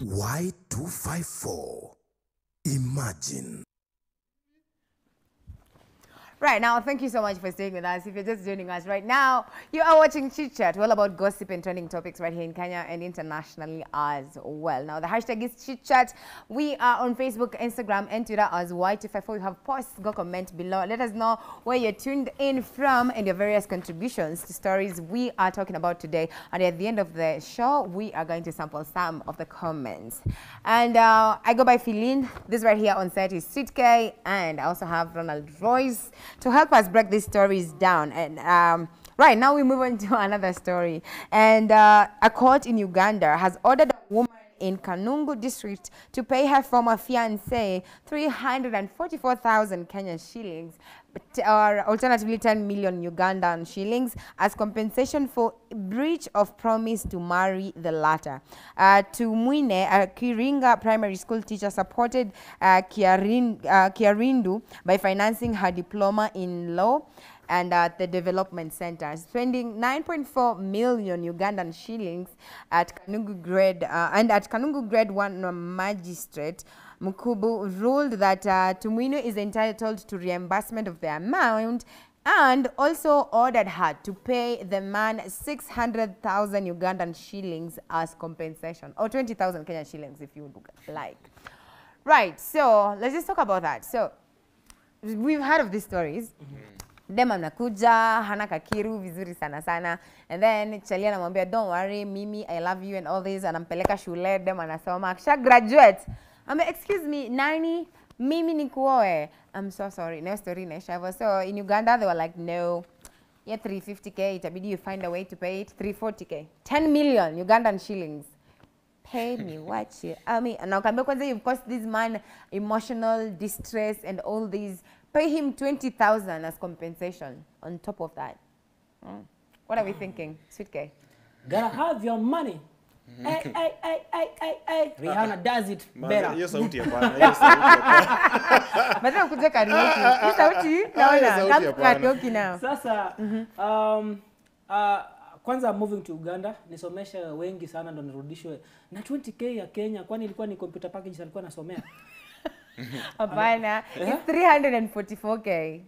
Y254. Imagine. Right now, thank you so much for staying with us. If you're just joining us right now, you are watching Chit Chat, all about gossip and trending topics right here in Kenya and internationally as well. Now, the hashtag is Chit Chat. We are on Facebook, Instagram, and Twitter as Y254. You have posts, go comment below. Let us know where you're tuned in from and your various contributions to stories we are talking about today. And at the end of the show, we are going to sample some of the comments. And I go by Feline. This right here on set is Sweet K, and I also have Ronald Royce to help us break these stories down. And right now we move on to another story. And a court in Uganda has ordered a woman in Kanungu district to pay her former fiancé 344,000 Kenyan shillings, or alternatively 10 million Ugandan shillings, as compensation for breach of promise to marry the latter. Tumwine, a Kiringa primary school teacher, supported Kiarindu by financing her diploma in law and at the development center, spending 9.4 million Ugandan shillings at Kanungu grade and at Kanungu grade 1 magistrate Mukubu ruled that Tumwino is entitled to reimbursement of the amount, and also ordered her to pay the man 600,000 Ugandan shillings as compensation, or 20,000 Kenyan shillings if you would like. Right, so let's just talk about that. So we've heard of these stories. Dem anakuja, hana kakiru, vizuri sana sana. And then Chalia anamwambia, don't worry, Mimi, I love you and all this. Anampeleka shule, dem anasoma. Akisha graduate. Excuse me, nani, Mimi nikuoe. I'm so sorry. No story, Nesha. So in Uganda, they were like, no. Yeah, 350K. Itabidi you find a way to pay it. 340K. 10 million Ugandan shillings. Pay me what you... now you've caused this man emotional distress and all these. Pay him 20,000 as compensation on top of that. What are we thinking, Sweet K? Gotta have your money. Hey. Rihanna does it better. Hiyo sauti hapana. Hiyo sauti hapana. Badala kuja karaoke. Hiyo sauti naona kama karaoke now. Sasa kwanza moving to Uganda, nisomesha wengi sana ndo nirudishwe na 20K ya Kenya, kwani ilikuwa ni computer package alikuwa nasomea. Hapana, it's 344K.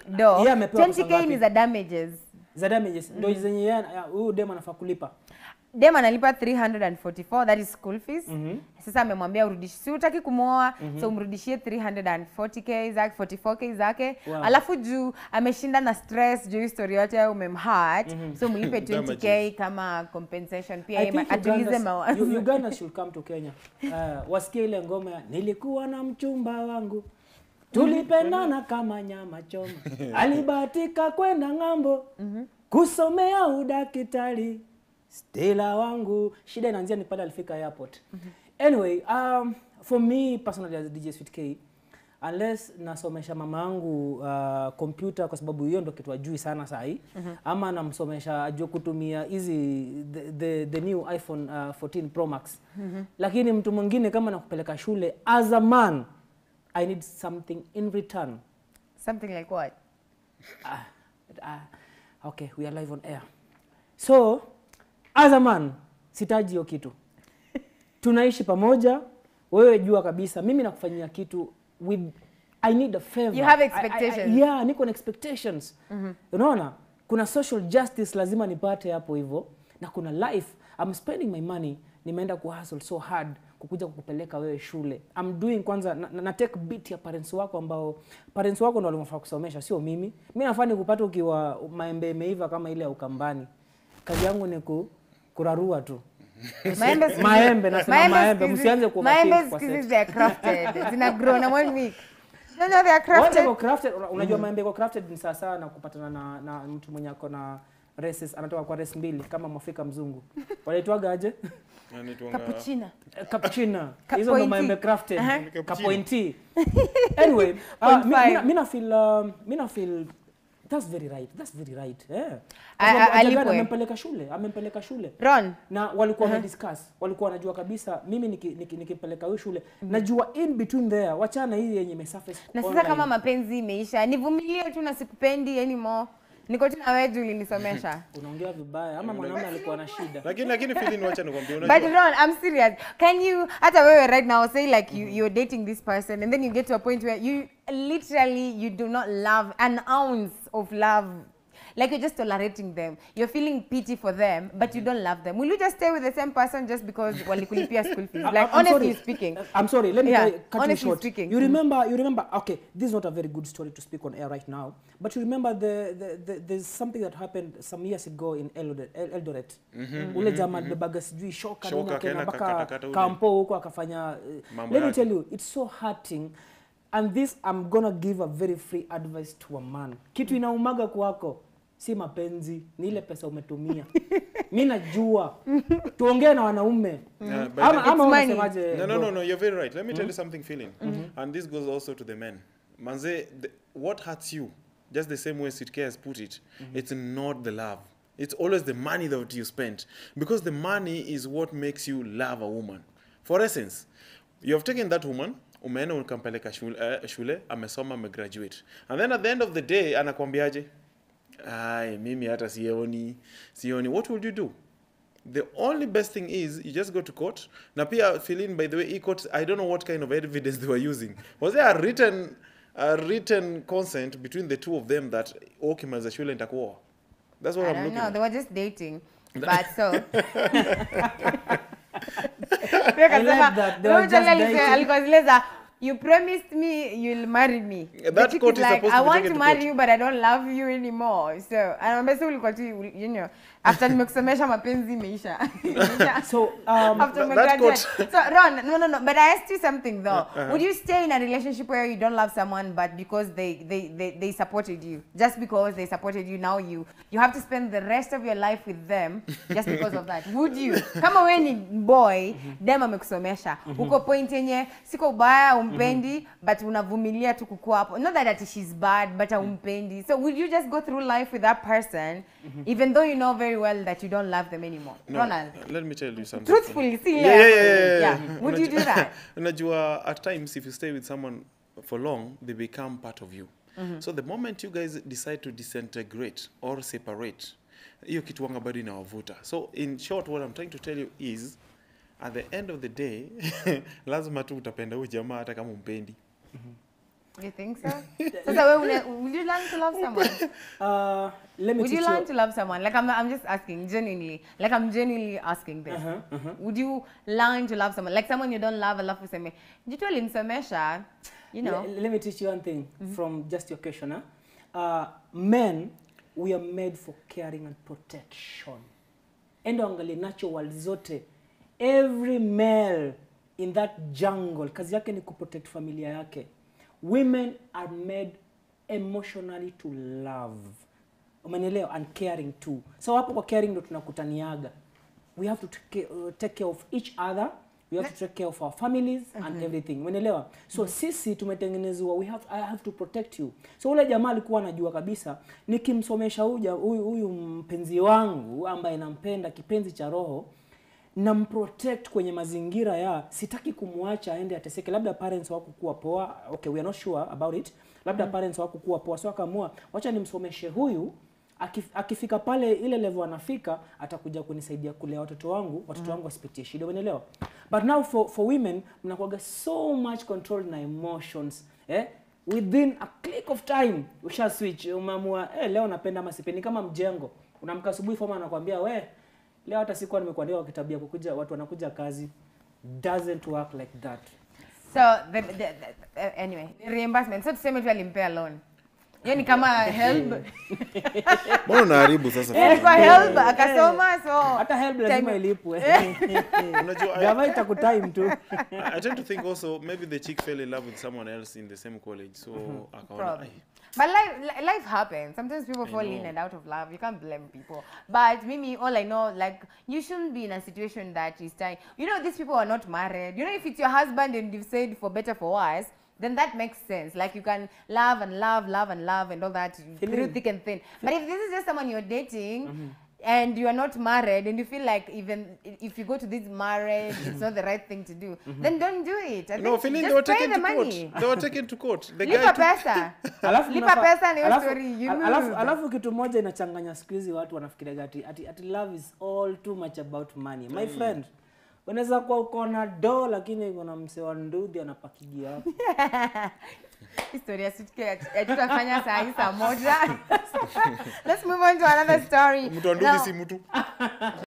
Do. 20K ni za damages. Za damages. Ndo zenye huyu dem anafaa kulipa. Dem analipa 344, that is school fees. Sasa amemwambia urudishi, si utaki kumuoa, so umrudishie 340K zake, 44K zake. Wow. Alafu juu ameshinda na stress juu story yote umemhurt, so mlipe 20K kama compensation pia atulize mawazo. Uganda should come to Kenya. Wasikie ile ngoma ya nilikuwa na mchumba wangu, tulipendana kama nyama choma, alibahatika kwenda ng'ambo kusomea udakitari. Stella wangu, shida inaanzia ni pale alifika airport. Anyway, for me personally as DJ Sweet K, unless nasomesha mama yangu computer kwa sababu hiyo ndo kitu ajui sana sahi, ama namsomesha ajue kutumia hizi the new iPhone 14 Pro Max. Lakini mtu mwingine kama nakupeleka shule as a man, I need something in return. Something like what? Okay, we are live on air. So as a man, sitaji hiyo kitu. Tunaishi pamoja, wewe jua kabisa mimi nakufanyia kitu with I need a favor. You have expectations. Yeah, niko na expectations. Unaona? Kuna social justice lazima nipate hapo hivyo, na kuna life. I'm spending my money, nimeenda kuhustle so hard kukuja kukupeleka wewe shule. I'm doing kwanza na take beat ya parents wako ambao parents wako ndio walimfaa kusomesha, sio mimi. Mimi nafanya kupata ukiwa maembe imeiva kama ile ya Ukambani. Kazi yangu ni kurarua tu. Maembe nasema maembe, msianze kwa maembe skizi they are crafted. Zina grow na 1 week. No, they are crafted. What crafted? Unajua maembe kwa crafted ni sawa na kupatana na mtu mwenye ako na races, anatoka kwa race mbili kama Mwafrika mzungu. Wanaitwaga aje? Cappuccino. Hizo ndo maembe crafted. Kapointi. Anyway, mina feel that's very right. Yeah. Amempeleka shule. Ron. Na walikuwa wamediscuss. Walikuwa wanajua kabisa mimi nikipeleka huyo shule. Najua in between there, wachana hii yenye imesurface. Na sasa kama mapenzi imeisha, nivumilie tu na sikupendi anymore. Niko tu na wewe juu ulinisomesha. Unaongea vibaya ama mwanaume alikuwa na shida. Lakini feeling wacha nikwambie But Ron, I'm serious. Can you hata wewe right now say like you're dating this person and then you get to a point where you literally you do not love an ounce of love. Like you're just tolerating them. You're feeling pity for them, but you don't love them. Will you just stay with the same person just because walikulipia school fees? Like honestly speaking. I'm sorry, let me cut you short. Speaking. You remember, okay, this is not a very good story to speak on air right now, but you remember there's something that happened some years ago in Eldoret. Ule jamaa alibebaga sijui shoka nini akaenda mpaka kampo huko akafanya. Let me tell you, it's so hurting. And this, I'm gonna give a very free advice to a man. Kitu inaumaga kwako si mapenzi, ni ile pesa umetumia. Mimi najua. Tuongee na wanaume. Ama unasemaje? No, you're very right. Let me tell you something, feeling. And this goes also to the men. Manze, what hurts you, just the same way Sitke has put it, it's not the love. It's always the money that you spend. Because the money is what makes you love a woman. For essence, you have taken that woman, umeenda ukampeleka shule, amesoma, amegraduate. And then at the end of the day, anakwambiaje? Ay, mimi hata sioni. What will you do? The only best thing is you just go to court. Na pia feeling, by the way, court, I don't know what kind of evidence they were using. Was there a written consent between the two of them that ukimaliza shule nitakuoa? That's what I'm looking at. No, they were just dating. But so I like that. They were just dating. You promised me you'll marry me. That court is like, supposed I to be want taken to to marry court. you, but I don't love you anymore. So, I'm you know, after nimekusomesha mapenzi imeisha. So, after my that graduate. court. So, Ron, no. But I asked you something though. Would you stay in a relationship where you don't love someone, but because they supported you, just because they supported you, now you have to spend the rest of your life with them just because of that? Would you? Kama wewe ni boy, dem amekusomesha. Uko point yenye siko ubaya umpendi, but unavumilia tu kukua hapo. Not that she's bad, but umpendi. So would you just go through life with that person, even though you know very well that you don't love them anymore? No, Ronald. let me tell you something. Truthfully, see. Yeah. Would you do that? Unajua, at times, if you stay with someone for long, they become part of you. So the moment you guys decide to disintegrate or separate, hiyo kitu wanga bado inawavuta. So in short, what I'm trying to tell you is, at the end of the day, lazima tu utapenda huyu jamaa hata kama umpendi. You think so? So would you learn to love someone? Let me Would you learn to love someone? Like I'm just asking genuinely. Like I'm genuinely asking this. Would you learn to love someone? Like someone you don't love, alafu useme, jitu alimsomesha, you know. Let me teach you one thing from just your question. Men, we are made for caring and protection. Endo angalie natural world zote. Every male in that jungle, kazi yake ni kuprotect familia yake. Women are made emotionally to love. Umenelewa? And caring too. So hapo kwa caring ndo tunakutaniaga. We have to take care of each other. We have to take care of our families and everything. Umenelewa? So sisi tumetengenezwa, I have to protect you. So ule jamaa alikuwa anajua kabisa nikimsomesha huyu mpenzi wangu ambaye nampenda, kipenzi cha roho, na mprotect kwenye mazingira ya sitaki kumwacha aende ateseke. Labda parents wako kuwa poa, okay, we are not sure about it. Labda parents wako kuwa poa, so akaamua wacha nimsomeshe huyu, akifika pale ile level anafika atakuja kunisaidia kulea watoto wangu wasipitie shida. Umeelewa? But now for women mnakuaga so much control na emotions, within a click of time usha switch, umeamua leo napenda ama sipendi. Kama mjengo unamka asubuhi forma anakuambia leo hata sikuwa nimekuandia kwa kitabia kukuja watu wanakuja kazi. Doesn't work like that. So anyway, reimbursement. So tuseme tu alimpea loan. Yani kama help. Mbona unaharibu sasa? Kwa help akasoma, so hata help lazima ilipwe. Unajua gava itakutime tu. I tend to think also maybe the chick fell in love with someone else in the same college, so akaona. But life happens. Sometimes people fall in and out of love. You can't blame people. But Mimi, all I know, like, you shouldn't be in a situation that is time. You know, these people are not married. You know, if it's your husband and you've said for better, for worse, then that makes sense. Like, you can love and love and all that through thick and thin. But if this is just someone you're dating, and you are not married and you feel like even if you go to this marriage it's not the right thing to do, then don't do it. I No, think feeling just they were pay taken the to court. money. They were taken to court. The Lipa guy took- pesa. Lipa pesa ni hiyo story. Alafu kitu moja inachanganya siku hizi watu wanafikiria ati love is all too much about money. My friend, unaweza kuwa uko na do lakini uko na mse wa ndudhi anapakigia hapo. Historia tutafanya saa moja. Let's move on to another story. Mtu wa ndudhi si mtu.